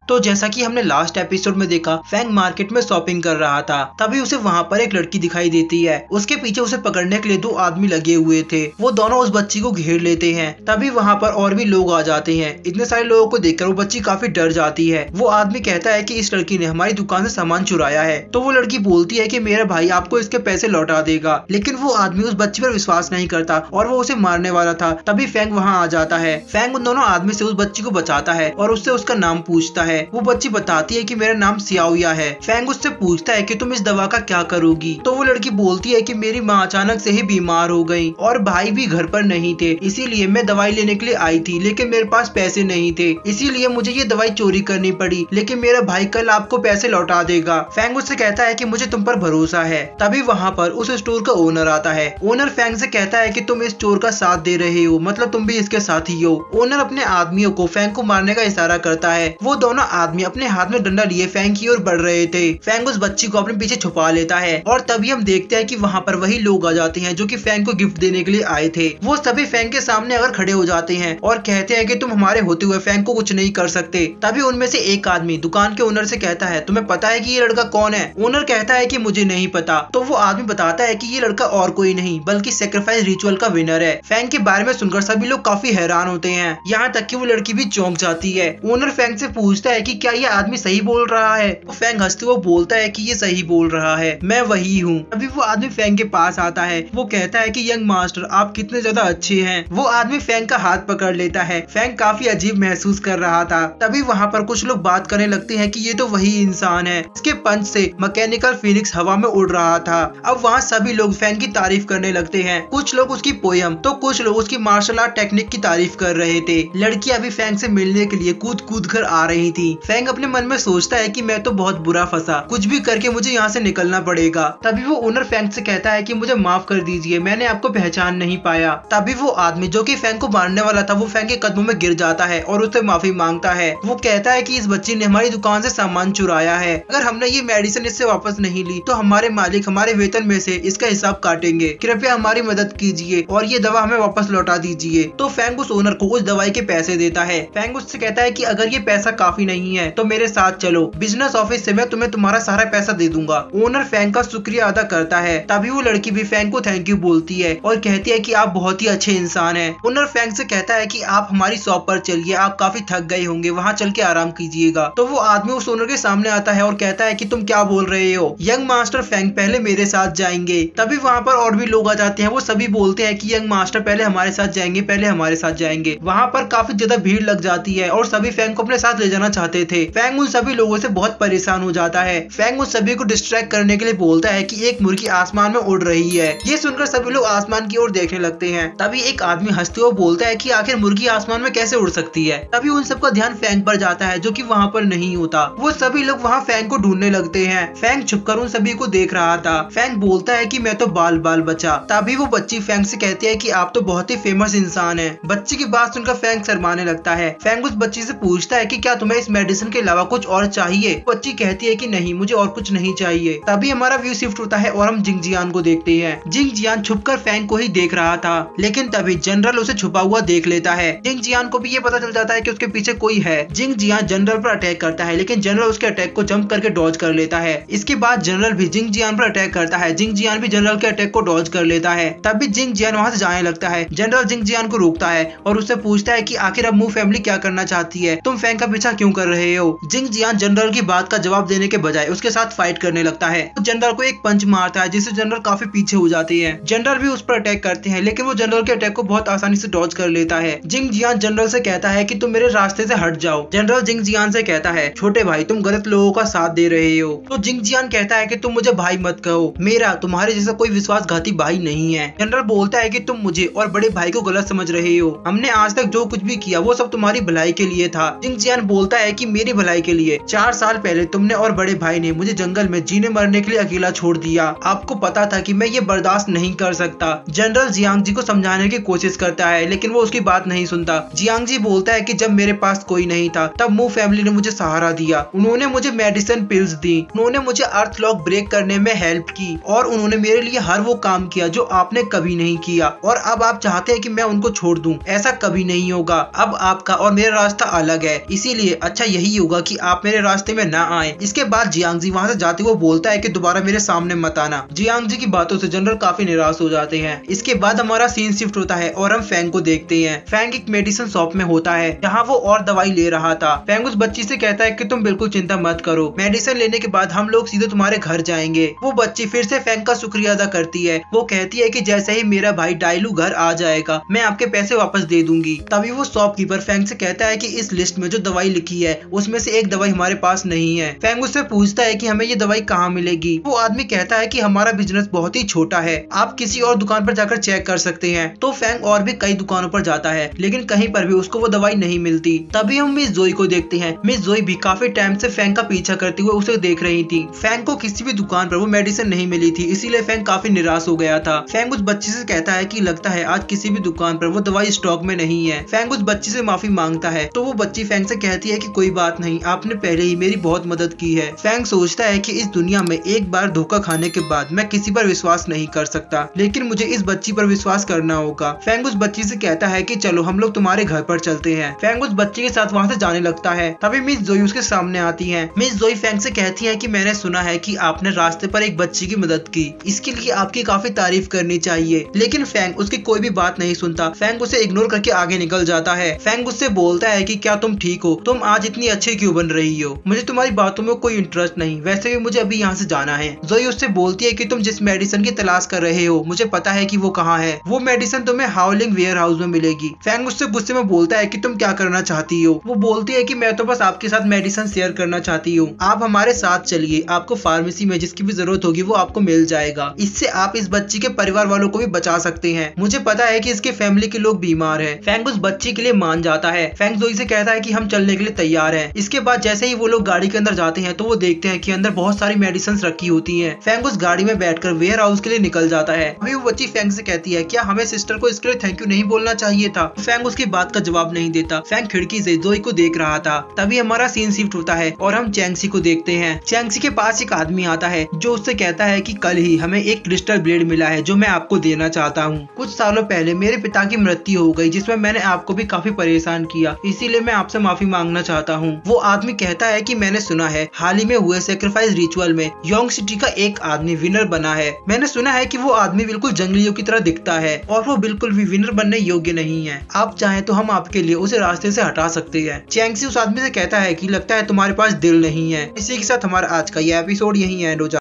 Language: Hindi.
तो जैसा कि हमने लास्ट एपिसोड में देखा, फैंग मार्केट में शॉपिंग कर रहा था, तभी उसे वहाँ पर एक लड़की दिखाई देती है। उसके पीछे उसे पकड़ने के लिए 2 आदमी लगे हुए थे। वो दोनों उस बच्ची को घेर लेते हैं। तभी वहाँ पर और भी लोग आ जाते हैं। इतने सारे लोगों को देखकर वो बच्ची काफी डर जाती है। वो आदमी कहता है कि इस लड़की ने हमारी दुकान से सामान चुराया है। तो वो लड़की बोलती है कि मेरा भाई आपको इसके पैसे लौटा देगा, लेकिन वो आदमी उस बच्ची पर विश्वास नहीं करता और वो उसे मारने वाला था। तभी फैंग वहाँ आ जाता है। फैंग उन दोनों आदमी से उस बच्ची को बचाता है और उससे उसका नाम पूछता है। वो बच्ची बताती है कि मेरा नाम सियाओया है। फैंग उससे पूछता है कि तुम इस दवा का क्या करोगी। तो वो लड़की बोलती है कि मेरी माँ अचानक से ही बीमार हो गई और भाई भी घर पर नहीं थे, इसीलिए मैं दवाई लेने के लिए आई थी, लेकिन मेरे पास पैसे नहीं थे, इसीलिए मुझे ये दवाई चोरी करनी पड़ी, लेकिन मेरा भाई कल आपको पैसे लौटा देगा। फैंग उससे कहता है कि मुझे तुम पर भरोसा है। तभी वहाँ पर उस स्टोर का ओनर आता है। ओनर फैंग से कहता है कि तुम इस चोर का साथ दे रहे हो, मतलब तुम भी इसके साथी हो। ओनर अपने आदमियों को फैंग को मारने का इशारा करता है। वो दोनों आदमी अपने हाथ में डंडा लिए फैंग की ओर बढ़ रहे थे। फैंग उस बच्ची को अपने पीछे छुपा लेता है और तभी हम देखते हैं कि वहाँ पर वही लोग आ जाते हैं जो कि फैंग को गिफ्ट देने के लिए आए थे। वो सभी फैंग के सामने अगर खड़े हो जाते हैं और कहते हैं कि तुम हमारे होते हुए फैंग को कुछ नहीं कर सकते। तभी उनमें से एक आदमी दुकान के ओनर से कहता है, तुम्हें पता है कि ये लड़का कौन है? ओनर कहता है कि मुझे नहीं पता। तो वो आदमी बताता है कि ये लड़का और कोई नहीं बल्कि सेक्रीफाइस रिचुअल का विनर है। फैंग के बारे में सुनकर सभी लोग काफी हैरान होते हैं, यहाँ तक कि वो लड़की भी चौंक जाती है। ओनर फैंग से पूछता है कि क्या ये आदमी सही बोल रहा है? तो फैंग हंसते हुए बोलता है कि ये सही बोल रहा है, मैं वही हूँ। अभी वो आदमी फैंग के पास आता है। वो कहता है कि यंग मास्टर आप कितने ज्यादा अच्छे हैं। वो आदमी फैंग का हाथ पकड़ लेता है। फैंग काफी अजीब महसूस कर रहा था। तभी वहाँ पर कुछ लोग बात करने लगते हैं कि ये तो वही इंसान है, इसके पंच से मैकेनिकल फिनिक्स हवा में उड़ रहा था। अब वहाँ सभी लोग फैंग की तारीफ करने लगते हैं। कुछ लोग उसकी पोयम तो कुछ लोग उसकी मार्शल आर्ट टेक्निक की तारीफ कर रहे थे। लड़की अभी फैंग से मिलने के लिए कूद कूद कर आ रही थी। फैंग अपने मन में सोचता है कि मैं तो बहुत बुरा फंसा, कुछ भी करके मुझे यहाँ से निकलना पड़ेगा। तभी वो ओनर फैंग से कहता है कि मुझे माफ कर दीजिए, मैंने आपको पहचान नहीं पाया। तभी वो आदमी जो कि फैंग को मारने वाला था, वो फैंग के कदमों में गिर जाता है और उससे माफी मांगता है। वो कहता है कि इस बच्ची ने हमारी दुकान से सामान चुराया है, अगर हमने ये मेडिसिन इससे वापस नहीं ली तो हमारे मालिक हमारे वेतन में से इसका हिसाब काटेंगे, कृपया हमारी मदद कीजिए और ये दवा हमें वापस लौटा दीजिए। तो फैंग उस ओनर को उस दवाई के पैसे देता है। फैंग उससे कहता है कि अगर ये पैसा काफी नहीं है तो मेरे साथ चलो, बिजनेस ऑफिस से मैं तुम्हें तुम्हारा सारा पैसा दे दूंगा। ओनर फैंग का शुक्रिया अदा करता है। तभी वो लड़की भी फैंग को थैंक यू बोलती है और कहती है कि आप बहुत ही अच्छे इंसान हैं। ओनर फैंग से कहता है कि आप हमारी शॉप पर चलिए, आप काफी थक गए होंगे, वहाँ चल के आराम कीजिएगा। तो वो आदमी उस ओनर के सामने आता है और कहता है कि तुम क्या बोल रहे हो, यंग मास्टर फैंग पहले मेरे साथ जाएंगे। तभी वहाँ पर और भी लोग आ जाते हैं। वो सभी बोलते हैं कि यंग मास्टर पहले हमारे साथ जाएंगे, पहले हमारे साथ जाएंगे। वहाँ पर काफी ज्यादा भीड़ लग जाती है और सभी फैंग को अपने साथ ले जाना चाहते थे। फैंग उन सभी लोगों से बहुत परेशान हो जाता है। फैंग उन सभी को डिस्ट्रैक्ट करने के लिए बोलता है कि एक मुर्गी आसमान में उड़ रही है। ये सुनकर सभी लोग आसमान की ओर देखने लगते हैं। तभी एक आदमी हंसते हुए बोलता है कि आखिर मुर्गी आसमान में कैसे उड़ सकती है। तभी उन सबका ध्यान फैंग पर जाता है जो कि वहाँ पर नहीं होता। वो सभी लोग वहाँ फैंग को ढूंढने लगते हैं। फैंग छुपकर उन सभी को देख रहा था। फैंग बोलता है कि मैं तो बाल बाल बचा। तभी वो बच्ची फैंग से कहती है कि आप तो बहुत ही फेमस इंसान हैं। बच्ची की बात सुनकर फैंग शर्माने लगता है। फैंग उस बच्ची से पूछता है कि क्या तुम्हें इस मेडिसिन के अलावा कुछ और चाहिए? बच्ची कहती है कि नहीं, मुझे और कुछ नहीं चाहिए। तभी हमारा व्यू शिफ्ट होता है और हम जिंग जियान को देखते हैं। जिंग जियान छुपकर फैंग को ही देख रहा था, लेकिन तभी जनरल उसे छुपा हुआ देख लेता है। जिंग जियान को भी ये पता चल जाता है कि उसके पीछे कोई है। जिंग जियान जनरल पर अटैक करता है, लेकिन जनरल उसके अटैक को जंप करके डॉज कर लेता है। इसके बाद जनरल भी जिंग जियान पर अटैक करता है। जिंग जियान भी जनरल के अटैक को डॉज कर लेता है। तभी जिंग जियान वहाँ से जाने लगता है। जनरल जिंग जियान को रोकता है और उससे पूछता है कि आखिर अब मू फैमिली क्या करना चाहती है, तुम फैंग का पीछा क्यों कर रहे हो? जिंग जियान जनरल की बात का जवाब देने के बजाय उसके साथ फाइट करने लगता है। तो जनरल को एक पंच मारता है जिससे जनरल काफी पीछे हो जाते हैं। जनरल भी उस पर अटैक करते हैं, लेकिन वो जनरल के अटैक को बहुत आसानी से डॉज कर लेता है। जिंग जियान जनरल से कहता है कि तुम मेरे रास्ते से हट जाओ। जनरल जिंग जियान से कहता है, छोटे भाई तुम गलत लोगों का साथ दे रहे हो। तो जिंग जियान कहता है कि तुम मुझे भाई मत कहो, मेरा तुम्हारे जैसा कोई विश्वासघाती भाई नहीं है। जनरल बोलता है कि तुम मुझे और बड़े भाई को गलत समझ रहे हो, हमने आज तक जो कुछ भी किया वो सब तुम्हारी भलाई के लिए था। जिंग जियान बोलता है कि मेरी भलाई के लिए 4 साल पहले तुमने और बड़े भाई ने मुझे जंगल में जीने मरने के लिए अकेला छोड़ दिया। आपको पता था कि मैं ये बर्दाश्त नहीं कर सकता। जनरल जियांग जी को समझाने की कोशिश करता है, लेकिन वो उसकी बात नहीं सुनता। जियांग जी बोलता है कि जब मेरे पास कोई नहीं था तब मू फैमिली ने मुझे सहारा दिया। उन्होंने मुझे मेडिसिन पिल्स दी, उन्होंने मुझे अर्थ लॉक ब्रेक करने में हेल्प की और उन्होंने मेरे लिए हर वो काम किया जो आपने कभी नहीं किया। और अब आप चाहते हैं कि मैं उनको छोड़ दूं, ऐसा कभी नहीं होगा। अब आपका और मेरा रास्ता अलग है, इसीलिए अच्छा यही होगा कि आप मेरे रास्ते में ना आए। इसके बाद जियांगजी वहाँ से जाते हुए बोलता है कि दोबारा मेरे सामने मत आना। जियांगजी की बातों से जनरल काफी निराश हो जाते हैं। इसके बाद हमारा सीन शिफ्ट होता है और हम फैंग को देखते हैं। फैंग एक मेडिसिन शॉप में होता है जहाँ वो और दवाई ले रहा था। फैंग उस बच्ची से कहता है कि तुम बिल्कुल चिंता मत करो, मेडिसिन लेने के बाद हम लोग सीधे तुम्हारे घर जाएंगे। वो बच्ची फिर से फैंग का शुक्रिया अदा करती है। वो कहती है कि जैसे ही मेरा भाई डायलू घर आ जाएगा मैं आपके पैसे वापस दे दूंगी। तभी वो शॉपकीपर फैंग से कहता है कि इस लिस्ट में जो दवाई लिखी है उसमें से एक दवाई हमारे पास नहीं है। फैंग उससे पूछता है कि हमें ये दवाई कहाँ मिलेगी। वो आदमी कहता है कि हमारा बिजनेस बहुत ही छोटा है, आप किसी और दुकान पर जाकर चेक कर सकते हैं। तो फैंग और भी कई दुकानों पर जाता है लेकिन कहीं पर भी उसको वो दवाई नहीं मिलती। तभी हम मिस जोई को देखते हैं। मिस जोई भी काफी टाइम से फैंग का पीछा करते हुए उसे देख रही थी। फैंग को किसी भी दुकान पर वो मेडिसिन नहीं मिली थी, इसीलिए फैंग काफी निराश हो गया था। फैंग उस बच्ची से कहता है कि लगता है आज किसी भी दुकान पर वो दवाई स्टॉक में नहीं है। फैंग उस बच्ची से माफी मांगता है तो वो बच्ची फैंग से कहती है कि कोई बात नहीं, आपने पहले ही मेरी बहुत मदद की है। फैंग सोचता है कि इस दुनिया में एक बार धोखा खाने के बाद मैं किसी पर विश्वास नहीं कर सकता, लेकिन मुझे इस बच्ची पर विश्वास करना होगा। फैंग उस बच्ची से कहता है कि चलो हम लोग तुम्हारे घर पर चलते हैं। फैंग उस बच्ची के साथ वहाँ से जाने लगता है। तभी मिस जोई उसके सामने आती है। मिस जोई फैंग से कहती है कि मैंने सुना है कि आपने रास्ते पर एक बच्ची की मदद की, इसके लिए आपकी काफी तारीफ करनी चाहिए। लेकिन फैंग उसकी कोई भी बात नहीं सुनता। फैंग उसे इग्नोर करके आगे निकल जाता है। फैंग उससे बोलता है कि क्या तुम ठीक हो, तुम आज इतनी अच्छी क्यों बन रही हो, मुझे तुम्हारी बातों में कोई इंटरेस्ट नहीं, वैसे भी मुझे अभी यहाँ से जाना है। जोई उससे बोलती है कि तुम जिस मेडिसिन की तलाश कर रहे हो मुझे पता है कि वो कहाँ है, वो मेडिसिन तुम्हें हाउलिंग वेयर हाउस में मिलेगी। फैंग उससे गुस्से में बोलता है कि तुम क्या करना चाहती हो। वो बोलती है कि मैं तो बस आपके साथ मेडिसिन शेयर करना चाहती हूँ, आप हमारे साथ चलिए, आपको फार्मेसी में जिसकी भी जरूरत होगी वो आपको मिल जाएगा। इससे आप इस बच्ची के परिवार वालों को भी बचा सकते हैं, मुझे पता है कि इसके फैमिली के लोग बीमार हैं। फैंग उस बच्ची के लिए मान जाता है। फैंग जोई से कहता है कि हम चलने के लिए तैयार हैं। इसके बाद जैसे ही वो लोग गाड़ी के अंदर जाते हैं तो वो देखते हैं कि अंदर बहुत सारी मेडिसिन रखी होती हैं। फैंग उस गाड़ी में बैठकर वेयर हाउस के लिए निकल जाता है। अभी वो बच्ची फैंग से कहती है क्या हमें सिस्टर को इसके लिए थैंक यू नहीं बोलना चाहिए था। फैंग उसकी बात का जवाब नहीं देता। फैंग खिड़की से जोई को देख रहा था। तभी हमारा सीन शिफ्ट होता है और हम चैंगसी को देखते हैं। चैंगसी के पास एक आदमी आता है जो उससे कहता है कि कल ही हमें एक क्रिस्टल ब्लेड मिला है जो मैं आपको देना चाहता हूँ। कुछ सालों पहले मेरे पिता की मृत्यु हो गई जिसमें मैंने आपको भी काफी परेशान किया, इसीलिए मैं आपसे माफी मांगना चाहता हूँ। वो आदमी कहता है कि मैंने सुना है हाल ही में हुए सेक्रीफाइस रिचुअल में योंग सिटी का एक आदमी विनर बना है। मैंने सुना है कि वो आदमी बिल्कुल जंगलियों की तरह दिखता है और वो बिल्कुल भी विनर बनने योग्य नहीं है। आप चाहें तो हम आपके लिए उसे रास्ते से हटा सकते हैं। चैंगसी उस आदमी से कहता है कि लगता है तुम्हारे पास दिल नहीं है। इसी के साथ हमारा आज का यह एपिसोड यहीं एंड हो जाता है।